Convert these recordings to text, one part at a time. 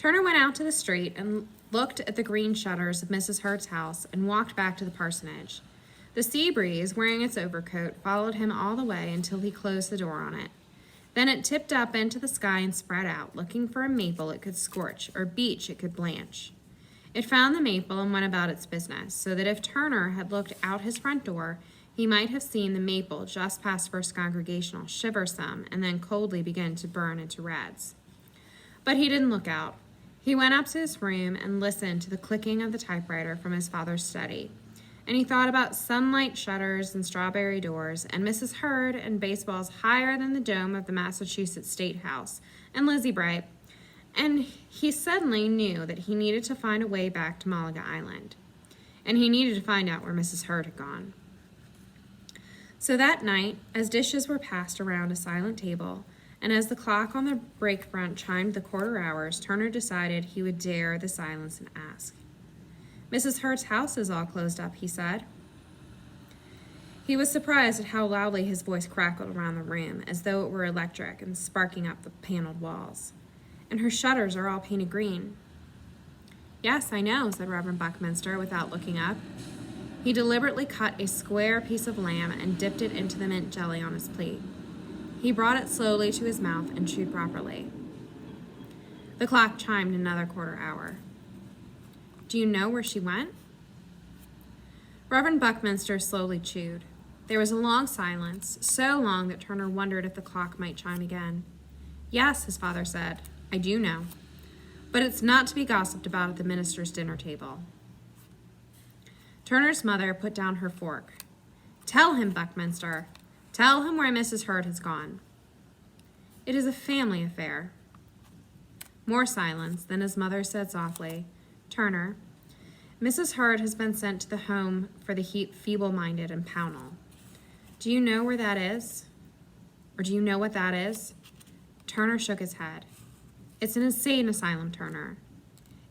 Turner went out to the street and looked at the green shutters of Mrs. Hurd's house and walked back to the parsonage. The sea breeze, wearing its overcoat, followed him all the way until he closed the door on it. Then it tipped up into the sky and spread out, looking for a maple it could scorch or beech it could blanch. It found the maple and went about its business, so that if Turner had looked out his front door, he might have seen the maple just past First Congregational shiver some and then coldly begin to burn into rags. But he didn't look out. He went up to his room and listened to the clicking of the typewriter from his father's study. And he thought about sunlight shutters and strawberry doors and Mrs. Hurd and baseballs higher than the dome of the Massachusetts State House and Lizzie Bright. And he suddenly knew that he needed to find a way back to Malaga Island. And he needed to find out where Mrs. Hurd had gone. So that night, as dishes were passed around a silent table, and as the clock on the break front chimed the quarter hours, Turner decided he would dare the silence and ask. "Mrs. Hurd's house is all closed up," he said. He was surprised at how loudly his voice crackled around the room, as though it were electric and sparking up the paneled walls. "And her shutters are all painted green." "Yes, I know," said Reverend Buckminster without looking up. He deliberately cut a square piece of lamb and dipped it into the mint jelly on his plate. He brought it slowly to his mouth and chewed properly. The clock chimed another quarter hour. "Do you know where she went?" Reverend Buckminster slowly chewed. There was a long silence, so long that Turner wondered if the clock might chime again. "Yes," his father said, "I do know. But it's not to be gossiped about at the minister's dinner table." Turner's mother put down her fork. "Tell him, Buckminster. Tell him where Mrs. Hurd has gone." "It is a family affair." More silence. Then his mother said softly, "Turner, Mrs. Hurd has been sent to the home for the feeble-minded in Pownell. Do you know where that is? Or do you know what that is?" Turner shook his head. "It's an insane asylum, Turner.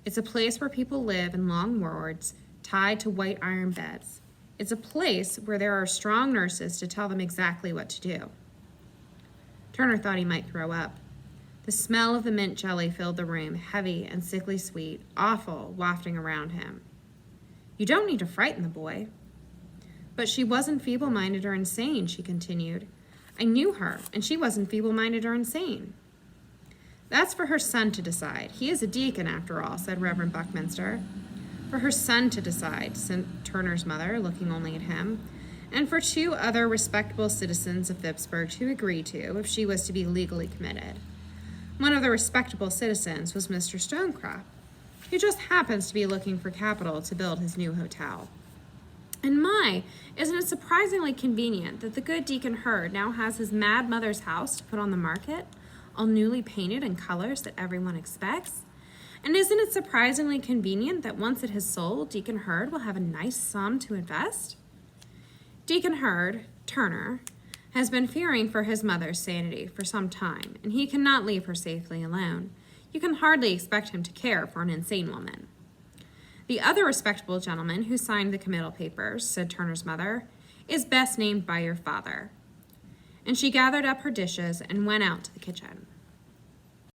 It's a place where people live in long wards tied to white iron beds. It's a place where there are strong nurses to tell them exactly what to do." Turner thought he might throw up. The smell of the mint jelly filled the room, heavy and sickly sweet, awful, wafting around him. "You don't need to frighten the boy." "But she wasn't feeble-minded or insane," she continued. "I knew her, and she wasn't feeble-minded or insane." "That's for her son to decide. He is a deacon, after all," said Reverend Buckminster. "For her son to decide," said Turner's mother, looking only at him, "and for 2 other respectable citizens of Phippsburg to agree to if she was to be legally committed. One of the respectable citizens was Mr. Stonecrop, who just happens to be looking for capital to build his new hotel. And my, isn't it surprisingly convenient that the good Deacon Hurd now has his mad mother's house to put on the market, all newly painted in colors that everyone expects? And isn't it surprisingly convenient that once it has sold, Deacon Hurd will have a nice sum to invest? Deacon Hurd, Turner, has been fearing for his mother's sanity for some time, and he cannot leave her safely alone. You can hardly expect him to care for an insane woman." "The other respectable gentleman who signed the committal papers," said Turner's mother, "is best named by your father." And she gathered up her dishes and went out to the kitchen.